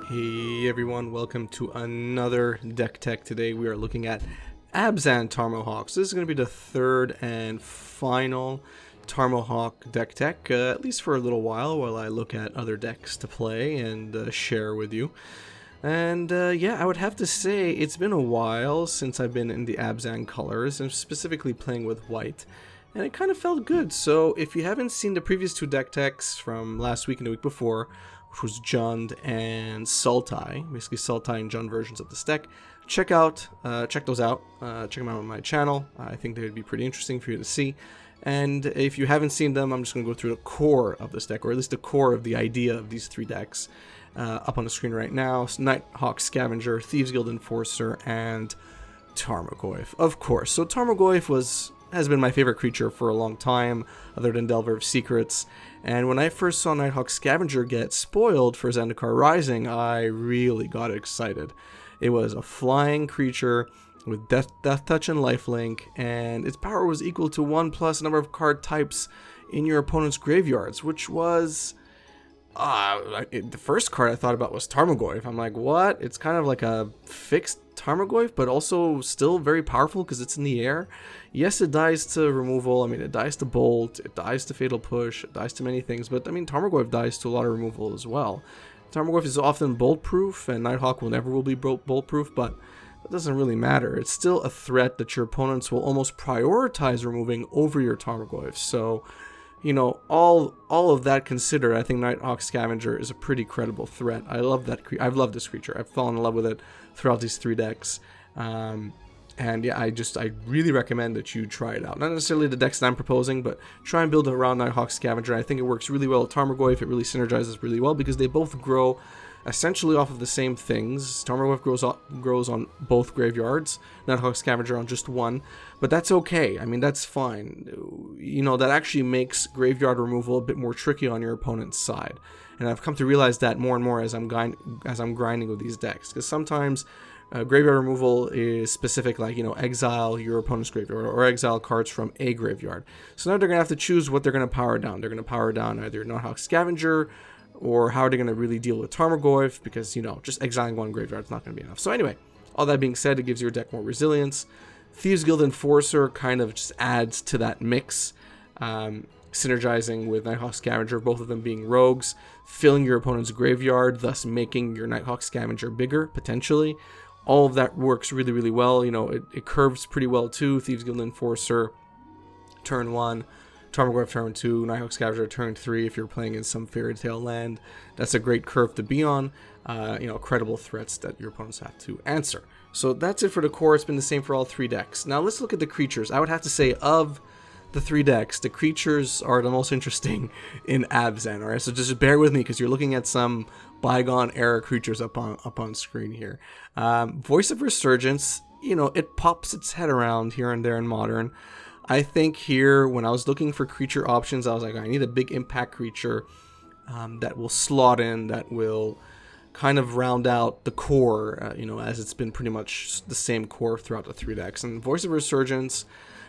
Hey everyone, welcome to another deck tech. Today we are looking at Abzan Tarmohawk. So this is going to be the third and final Tarmohawk deck tech, at least for a little while I look at other decks to play and share with you. And yeah, I would have to say it's been a while since I've been in the Abzan colors, and specifically playing with white. And it kind of felt good. So if you haven't seen the previous two deck techs from last week and the week before, which was Jund and Sultai, basically Sultai and Jund versions of this deck, check those out. Check them out on my channel. I think they would be pretty interesting for you to see. And if you haven't seen them, I'm just going to go through the core of this deck, or at least the core of the idea of these three decks up on the screen right now. Nighthawk Scavenger, Thieves Guild Enforcer, and Tarmogoyf, of course. So Tarmogoyf has been my favorite creature for a long time, other than Delver of Secrets. And when I first saw Nighthawk Scavenger get spoiled for Zendikar Rising, I really got excited. It was a flying creature with Death Touch and Lifelink, and its power was equal to 1+ number of card types in your opponent's graveyards, which was... the first card I thought about was Tarmogoyf. I'm like, what? It's kind of like a fixed Tarmogoyf, but also still very powerful because it's in the air. Yes, it dies to removal. I mean, it dies to Bolt, it dies to Fatal Push, it dies to many things, but I mean, Tarmogoyf dies to a lot of removal as well. Tarmogoyf is often bolt-proof, and Nighthawk will be bolt-proof, but that doesn't really matter. It's still a threat that your opponents will almost prioritize removing over your Tarmogoyf. So, you know, all of that considered, I think Nighthawk Scavenger is a pretty credible threat. I love that I've loved this creature. I've fallen in love with it throughout these three decks. And yeah, I really recommend that you try it out. Not necessarily the decks that I'm proposing, but try and build around Nighthawk Scavenger. I think it works really well with Tarmogoyf. It really synergizes really well because they both grow essentially off of the same things. Tarmogoyf grows on both graveyards, Nighthawk Scavenger on just one, but that's okay. I mean, that's fine. You know, that actually makes graveyard removal a bit more tricky on your opponent's side. And I've come to realize that more and more as I'm grinding with these decks, because sometimes graveyard removal is specific, like, you know, exile your opponent's graveyard or exile cards from a graveyard. So now they're going to have to choose what they're going to power down. They're going to power down either Nighthawk Scavenger, or how are they going to really deal with Tarmogoyf, because, you know, just exiling one graveyard is not going to be enough. So anyway, all that being said, it gives your deck more resilience. Thieves Guild Enforcer kind of just adds to that mix, synergizing with Nighthawk Scavenger, both of them being rogues, filling your opponent's graveyard, thus making your Nighthawk Scavenger bigger, potentially. All of that works really, really well. You know, it curves pretty well too. Thieves Guild Enforcer, turn 1. Tarmogoyf turn 2, Nighthawk Scavenger turn 3 if you're playing in some fairy tale land. That's a great curve to be on. You know, credible threats that your opponents have to answer. So that's it for the core. It's been the same for all three decks. Now let's look at the creatures. I would have to say, of the three decks, the creatures are the most interesting in Abzan. Alright, so just bear with me because you're looking at some bygone era creatures up on screen here. Voice of Resurgence, you know, it pops its head around here and there in Modern. I think here, when I was looking for creature options, I was like, I need a big impact creature that will slot in, that will kind of round out the core, you know, as it's been pretty much the same core throughout the three decks. And Voice of Resurgence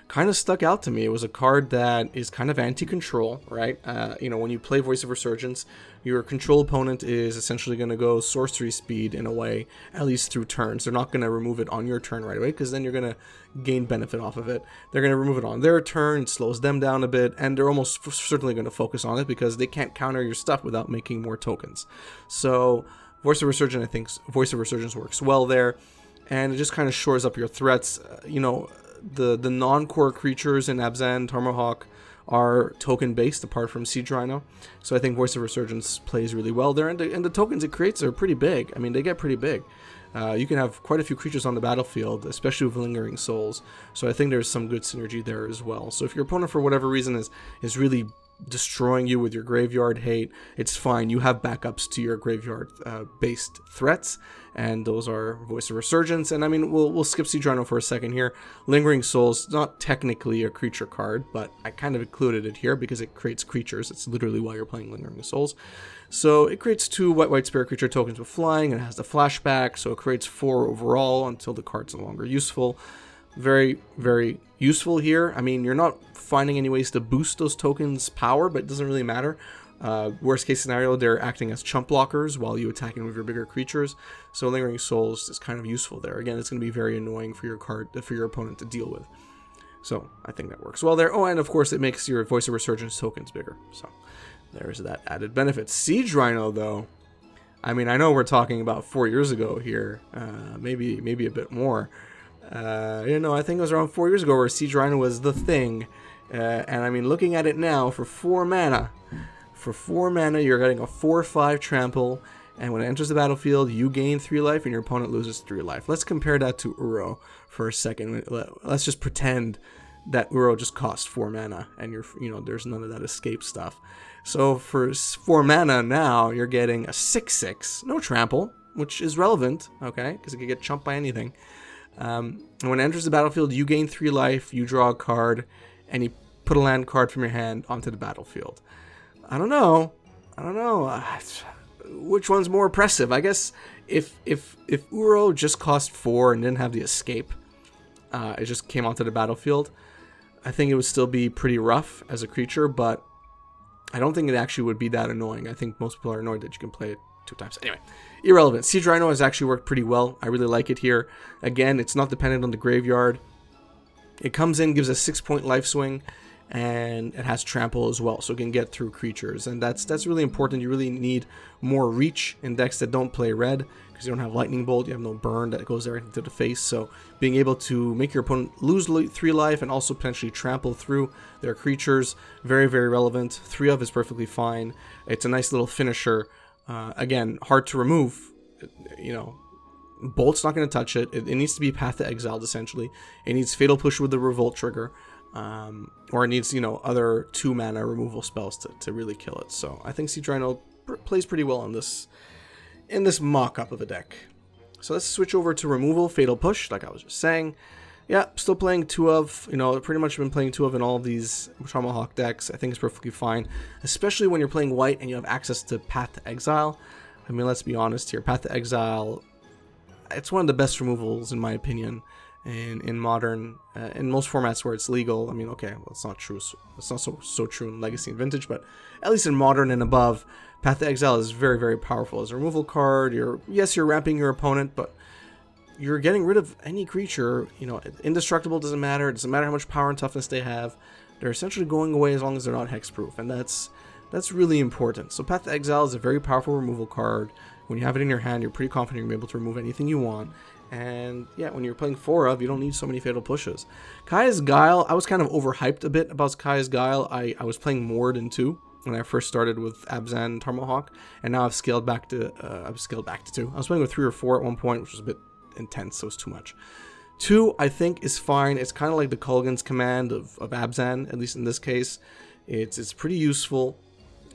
kind of stuck out to me. It was a card that is kind of anti-control, right? You know, when you play Voice of Resurgence, your control opponent is essentially going to go sorcery speed in a way, at least through turns. They're not going to remove it on your turn right away, because then you're going to gain benefit off of it. They're going to remove it on their turn, it slows them down a bit, and they're almost certainly going to focus on it because they can't counter your stuff without making more tokens. So Voice of Resurgence, I think Voice of Resurgence works well there, and it just kind of shores up your threats. You know, the non-core creatures in Abzan Tarmohawk are token based, apart from Siege Rhino, so I think Voice of Resurgence plays really well there, and the tokens it creates are pretty big. I mean, they get pretty big. You can have quite a few creatures on the battlefield, especially with Lingering Souls, so I think there's some good synergy there as well. So if your opponent for whatever reason is really destroying you with your graveyard hate, it's fine. You have backups to your graveyard based threats, and those are Voice of Resurgence. And I mean, we'll skip Siege Rhino for a second here. Lingering Souls, not technically a creature card, but I kind of included it here because it creates creatures. It's literally why you're playing Lingering Souls. So it creates 2 white spirit creature tokens with flying, and it has the flashback, so it creates 4 overall until the card's no longer useful. Very, very useful here. I mean, you're not finding any ways to boost those tokens' power, but it doesn't really matter. Worst case scenario, they're acting as chump blockers while you attacking with your bigger creatures. So Lingering Souls is kind of useful there. Again, it's going to be very annoying for your opponent to deal with. So I think that works well there. Oh, and of course it makes your Voice of Resurgence tokens bigger. So there's that added benefit. Siege Rhino, though, I mean, I know we're talking about 4 years ago here, maybe a bit more. I think it was around 4 years ago where Siege Rhino was the thing. And I mean, looking at it now, for 4 mana, you're getting a 4/5 trample, and when it enters the battlefield, you gain 3 life and your opponent loses 3 life. Let's compare that to Uro for a second. Let's just pretend that Uro just costs 4 mana, and there's none of that escape stuff. So for 4 mana now, you're getting a 6/6, no trample, which is relevant, okay, because it can get chumped by anything. And when it enters the battlefield, you gain 3 life, you draw a card, and you put a land card from your hand onto the battlefield. I don't know. Which one's more oppressive? I guess if Uro just cost 4 and didn't have the escape, it just came onto the battlefield, I think it would still be pretty rough as a creature, but I don't think it actually would be that annoying. I think most people are annoyed that you can play it 2 times. Anyway, irrelevant. Siege Rhino has actually worked pretty well. I really like it here. Again, it's not dependent on the graveyard. It comes in, gives a 6-point life swing, and it has trample as well, so it can get through creatures, and that's really important. You really need more reach in decks that don't play red, because you don't have lightning bolt, you have no burn that goes directly to the face. So being able to make your opponent lose 3 life and also potentially trample through their creatures, very, very relevant. 3 of is perfectly fine. It's a nice little finisher. Again, hard to remove. Bolt's not going to touch it. It needs to be Path to Exiled, essentially. It needs Fatal Push with the Revolt trigger. Or it needs, other 2 mana removal spells to really kill it. So I think Siege Rhino plays pretty well in this mock-up of a deck. So let's switch over to removal, Fatal Push, like I was just saying. Yeah, still playing 2 of, pretty much been playing 2 of in all of these Tarmohawk decks. I think it's perfectly fine, especially when you're playing white and you have access to Path to Exile. I mean, let's be honest here. Path to Exile, it's one of the best removals, in my opinion, in modern, in most formats where it's legal. I mean, okay, well, it's not true. It's not so true in Legacy and Vintage, but at least in modern and above, Path to Exile is very, very powerful as a removal card. You're ramping your opponent, but you're getting rid of any creature. Indestructible doesn't matter. It doesn't matter how much power and toughness they have. They're essentially going away as long as they're not hexproof, and that's really important. So Path to Exile is a very powerful removal card. When you have it in your hand, you're pretty confident you're able to remove anything you want. And yeah, when you're playing 4 of, you don't need so many Fatal Pushes. Kaya's Guile, I was kind of overhyped a bit about Kaya's Guile. I was playing more than 2 when I first started with Abzan Tarmohawk, and now I've scaled back to 2. I was playing with 3 or 4 at one point, which was a bit intense, so it was too much. 2, I think, is fine. It's kind of like the Kulgan's Command of Abzan, at least in this case. It's pretty useful.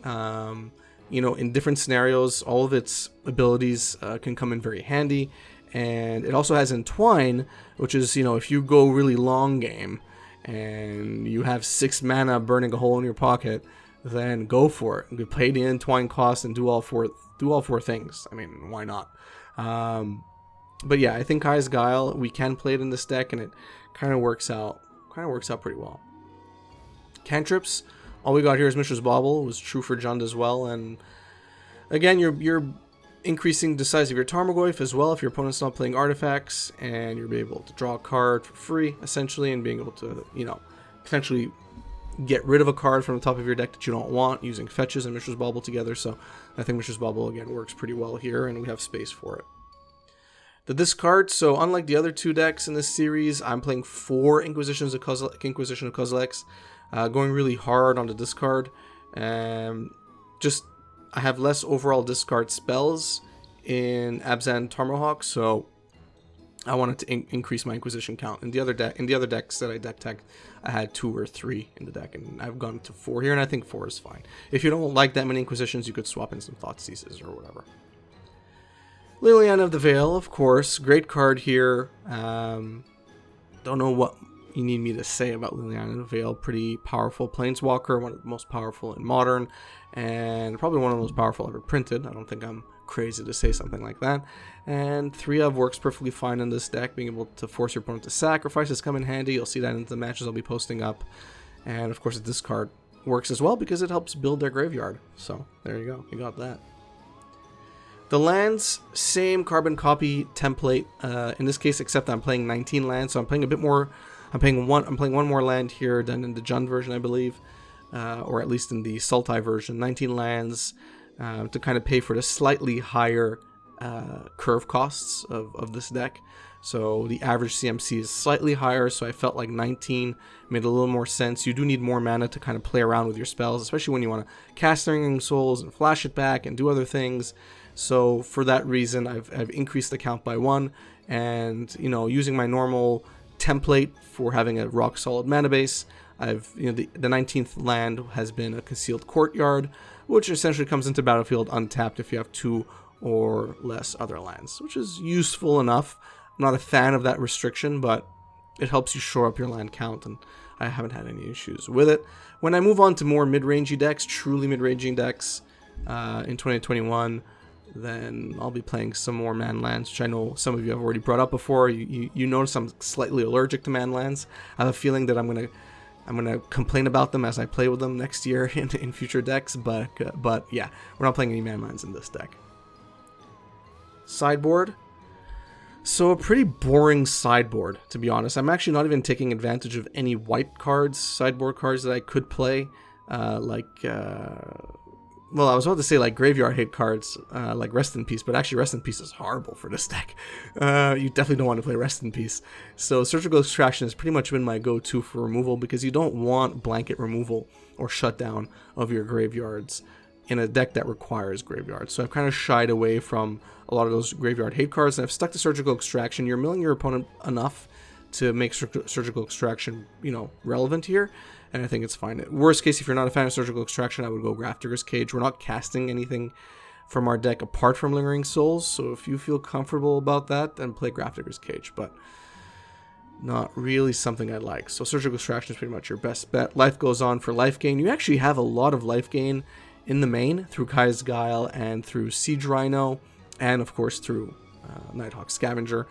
In different scenarios, all of its abilities can come in very handy. And it also has Entwine, which is, if you go really long game and you have 6 mana burning a hole in your pocket, then go for it. You can pay the Entwine cost and do all four things. I mean, why not? But yeah, I think Kaya's Guile, we can play it in this deck, and it kind of works out pretty well. Cantrips, all we got here is Mishra's Bauble. It was true for Jund as well, and again, you're increasing the size of your Tarmogoyf as well if your opponent's not playing artifacts, and you'll be able to draw a card for free, essentially, and being able to, potentially get rid of a card from the top of your deck that you don't want using fetches and Mishra's Bauble together. So I think Mishra's Bauble, again, works pretty well here, and we have space for it. The discard, so unlike the other 2 decks in this series, I'm playing 4 Inquisition of Kozilek's, going really hard on the discard. I have less overall discard spells in Abzan Tarmohawk, so I wanted to increase my Inquisition count. In the other decks that I deck tech, I had 2 or 3 in the deck, and I've gone to 4 here, and I think 4 is fine. If you don't like that many Inquisitions, you could swap in some Thoughtseizes or whatever. Lilian of the Veil, of course, great card here. Don't know what you need me to say about Lilian of the Veil. Pretty powerful Planeswalker, one of the most powerful in Modern, and probably one of the most powerful ever printed. I don't think I'm crazy to say something like that. And 3 of works perfectly fine in this deck. Being able to force your opponent to sacrifice has come in handy. You'll see that in the matches I'll be posting up. And of course, this card works as well because it helps build their graveyard. So there you go, you got that. The lands, same carbon copy template in this case, except I'm playing 19 lands, so I'm playing a bit more. I'm playing one more land here than in the Jund version, I believe, or at least in the Sultai version. 19 lands to kind of pay for the slightly higher curve costs of this deck. So the average CMC is slightly higher, so I felt like 19 made a little more sense. You do need more mana to kind of play around with your spells, especially when you want to cast Ringing Souls and flash it back and do other things. So for that reason, I've increased the count by 1, and using my normal template for having a rock solid mana base, the 19th land has been a Concealed Courtyard, which essentially comes into battlefield untapped if you have 2 or less other lands, which is useful enough. I'm not a fan of that restriction, but it helps you shore up your land count, and I haven't had any issues with it. When I move on to more mid-rangey decks, truly mid-ranging decks in 2021, then I'll be playing some more man lands, which I know some of you have already brought up before. You notice I'm slightly allergic to man lands. I have a feeling that I'm gonna complain about them as I play with them next year in future decks, but yeah, we're not playing any man lands in this deck. Sideboard. So a pretty boring sideboard, to be honest. I'm actually not even taking advantage of any white cards, sideboard cards that I could play, well, I was about to say like graveyard hate cards, like Rest in Peace, but actually Rest in Peace is horrible for this deck. You definitely don't want to play Rest in Peace. So Surgical Extraction has pretty much been my go-to for removal, because you don't want blanket removal or shutdown of your graveyards in a deck that requires graveyards. So I've kind of shied away from a lot of those graveyard hate cards, and I've stuck to Surgical Extraction. You're milling your opponent enough to make Surgical Extraction, relevant here, and I think it's fine. Worst case, if you're not a fan of Surgical Extraction, I would go Grafdigger's Cage. We're not casting anything from our deck apart from Lingering Souls, so if you feel comfortable about that, then play Grafdigger's Cage, but not really something I like. So Surgical Extraction is pretty much your best bet. Life Goes On for life gain. You actually have a lot of life gain in the main through Kai's Guile and through Siege Rhino, and of course through Nighthawk Scavenger.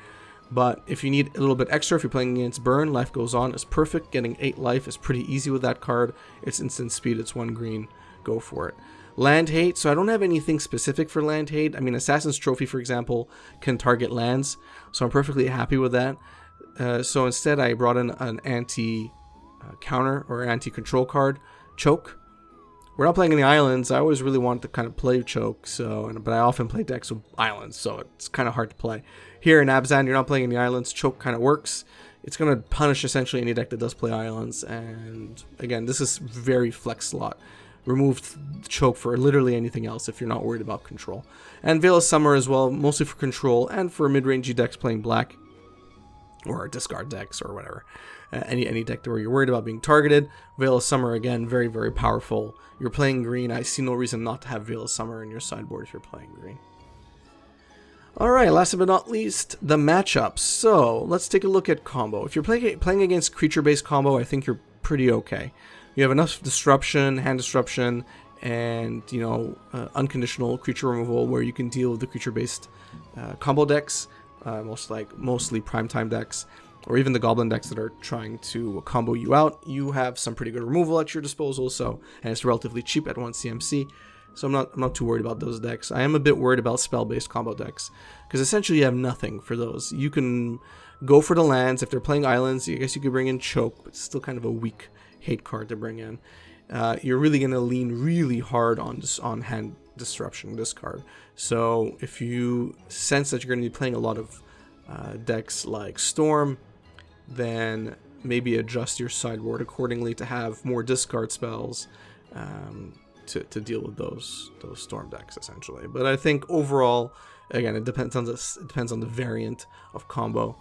But if you need a little bit extra, if you're playing against Burn, Life Goes On is perfect. Getting 8 life is pretty easy with that card. It's instant speed, it's 1 green, go for it. Land Hate, so I don't have anything specific for Land Hate. I mean, Assassin's Trophy, for example, can target lands, so I'm perfectly happy with that. So instead, I brought in an anti-counter or anti-control card, Choke. We're not playing any islands. I always really wanted to kind of play Choke, but I often play decks with islands, so it's kind of hard to play. Here in Abzan, you're not playing any islands. Choke kind of works. It's going to punish essentially any deck that does play islands, and again, this is very flex slot. Remove Choke for literally anything else if you're not worried about control. And Veil of Summer as well, mostly for control and for mid-rangey decks playing black, or discard decks or whatever. Any deck where you're worried about being targeted. Veil of Summer, again, very, very powerful. You're playing green. I see no reason not to have Veil of Summer in your sideboard if you're playing green. Alright, last but not least, the matchups. So, let's take a look at combo. If you're playing against creature-based combo, I think you're pretty okay. You have enough disruption, hand disruption, and, unconditional creature removal where you can deal with the creature-based combo decks, mostly primetime decks, or even the goblin decks that are trying to combo you out. You have some pretty good removal at your disposal, and it's relatively cheap at 1 CMC. So I'm not too worried about those decks. I am a bit worried about spell-based combo decks, because essentially you have nothing for those. You can go for the lands. If they're playing islands, I guess you could bring in Choke, but it's still kind of a weak hate card to bring in. You're really going to lean really hard on hand disruption this card. So if you sense that you're going to be playing a lot of decks like Storm, then maybe adjust your sideboard accordingly to have more discard spells to deal with those Storm decks essentially. But I think overall, again, it depends on the variant of combo.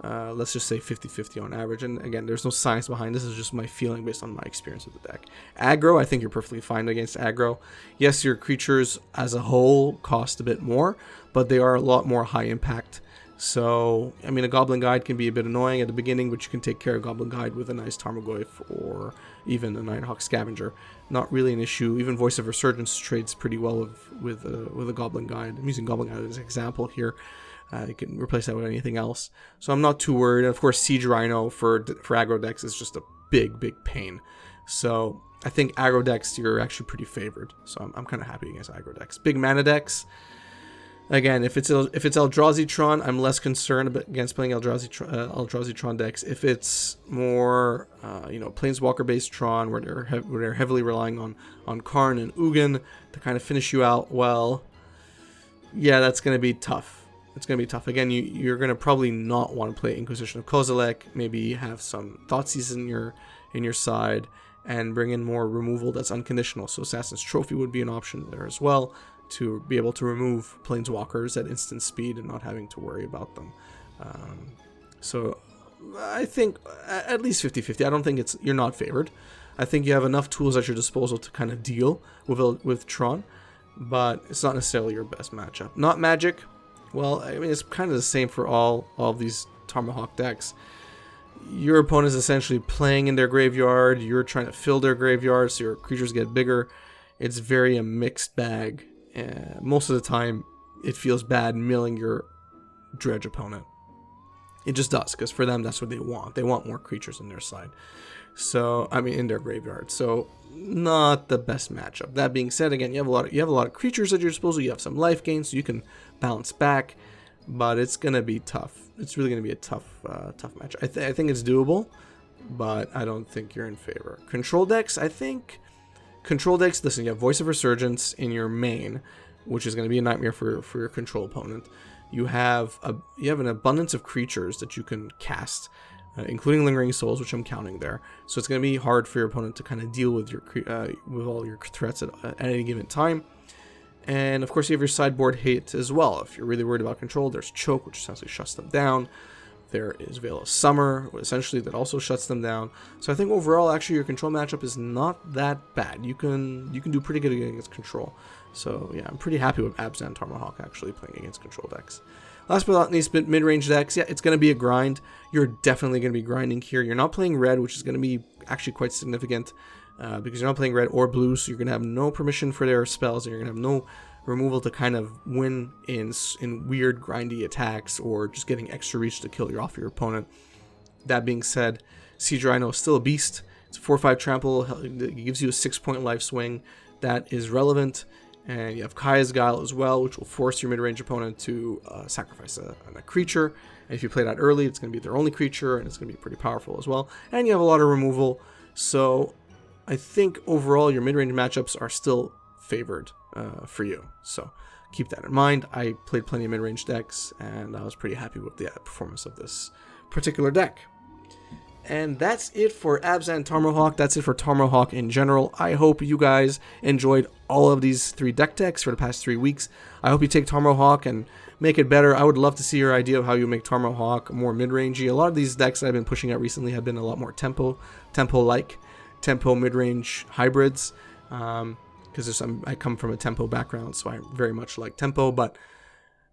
Let's just say 50-50 on average, and again, there's no science behind this. Is just my feeling based on my experience with the deck. Aggro, I think you're perfectly fine against aggro. Yes, your creatures as a whole cost a bit more, but they are a lot more high impact. So, I mean, a Goblin Guide can be a bit annoying at the beginning, but you can take care of Goblin Guide with a nice Tarmogoyf or even a Nighthawk Scavenger. Not really an issue. Even Voice of Resurgence trades pretty well with a Goblin Guide. I'm using Goblin Guide as an example here. You can replace that with anything else. So I'm not too worried. And of course, Siege Rhino for aggro decks is just a big pain. So I think aggro decks, you're actually pretty favored. So I'm kind of happy against aggro decks. Big mana decks. Again, if it's Eldrazi Tron, I'm less concerned against playing Eldrazi Tron decks. If it's more, Planeswalker based Tron, where they're heavily relying on Karn and Ugin to kind of finish you out, well, yeah, that's going to be tough. It's going to be tough. Again, you're going to probably not want to play Inquisition of Kozilek. Maybe have some Thoughtseize in your side and bring in more removal that's unconditional. So Assassin's Trophy would be an option there as well, to be able to remove Planeswalkers at instant speed and not having to worry about them. So I think at least 50-50. I don't think you're not favored. I think you have enough tools at your disposal to kind of deal with Tron, but it's not necessarily your best matchup. Not Magic. Well, I mean, it's kind of the same for all of these Tarmohawk decks. Your opponent is essentially playing in their graveyard. You're trying to fill their graveyard, so your creatures get bigger. It's very a mixed bag. Most of the time, it feels bad milling your Dredge opponent. It just does, because for them, that's what they want. They want more creatures in their side. So, I mean, in their graveyard. So, not the best matchup. That being said, again, you have a lot of creatures at your disposal. You have some life gain, so you can bounce back. But it's gonna be tough. It's really gonna be a tough match. I think it's doable, but I don't think you're in favor. Control decks, I think. Control decks, listen, you have Voice of Resurgence in your main, which is going to be a nightmare for your control opponent. You have an abundance of creatures that you can cast, including Lingering Souls, which I'm counting there. So it's going to be hard for your opponent to kind of deal with with all your threats at any given time. And of course, you have your sideboard hate as well. If you're really worried about control, there's Choke, which essentially shuts them down. There is Veil of Summer, essentially, that also shuts them down. So I think overall, actually, your control matchup is not that bad. You can do pretty good against control. So yeah, I'm pretty happy with Abzan Tarmohawk actually playing against control decks. Last but not least, mid-range decks. Yeah, it's going to be a grind. You're definitely going to be grinding here. You're not playing red, which is going to be actually quite significant because you're not playing red or blue, so you're going to have no permission for their spells, and you're going to have no removal to kind of win in weird grindy attacks or just getting extra reach to kill off your opponent. That being said, Siege Rhino is still a beast. It's a 4/5 trample. It gives you a 6-point life swing. That is relevant. And you have Kaya's Guile as well, which will force your mid-range opponent to sacrifice a creature. And if you play that early, it's going to be their only creature, and it's going to be pretty powerful as well. And you have a lot of removal. So I think overall your mid-range matchups are still favored for you. So keep that in mind. I played plenty of mid-range decks, and I was pretty happy with the performance of this particular deck. And that's it for Abzan Tarmohawk. That's it for Tarmohawk in general. I hope you guys enjoyed all of these 3 deck techs for the past 3 weeks. I hope you take Tarmohawk and make it better. I would love to see your idea of how you make Tarmohawk more mid-rangey. A lot of these decks that I've been pushing out recently have been a lot more tempo mid-range hybrids. Because I come from a tempo background, so I very much like tempo. But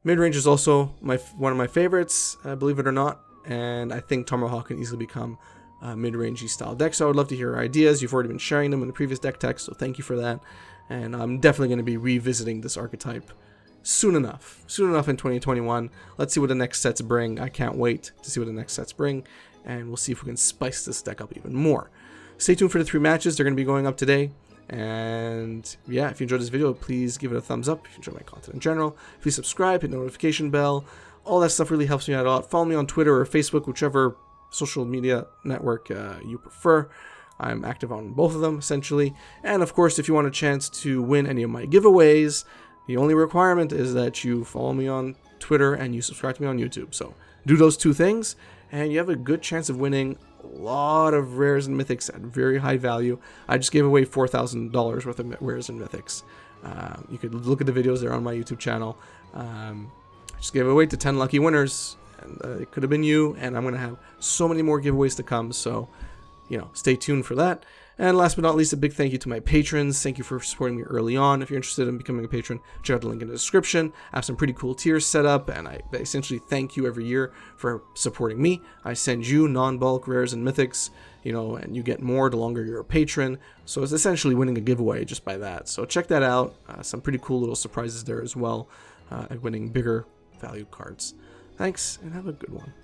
mid-range is also one of my favorites, believe it or not. And I think Tarmohawk can easily become a mid-rangey style deck. So I would love to hear your ideas. You've already been sharing them in the previous deck text, so thank you for that. And I'm definitely going to be revisiting this archetype soon enough in 2021. Let's see what the next sets bring. I can't wait to see what the next sets bring, and we'll see if we can spice this deck up even more. Stay tuned for the 3 matches. They're going to be going up today. And yeah, if you enjoyed this video, please give it a thumbs up. If you enjoy my content in general, please subscribe, hit the notification bell. All that stuff really helps me out a lot. Follow me on Twitter or Facebook, whichever social media network you prefer. I'm active on both of them, essentially. And of course, if you want a chance to win any of my giveaways, the only requirement is that you follow me on Twitter and you subscribe to me on YouTube. So do those 2 things, and you have a good chance of winning a lot of rares and mythics at very high value. I just gave away $4,000 worth of rares and mythics. You could look at the videos. They're on my YouTube channel. I just gave away to 10 lucky winners, and it could have been you, and I'm going to have so many more giveaways to come, so, stay tuned for that. And last but not least, a big thank you to my patrons. Thank you for supporting me early on. If you're interested in becoming a patron, check out the link in the description. I have some pretty cool tiers set up, and I essentially thank you every year for supporting me. I send you non-bulk rares and mythics, and you get more the longer you're a patron. So it's essentially winning a giveaway just by that. So check that out. Some pretty cool little surprises there as well, and winning bigger value cards. Thanks, and have a good one.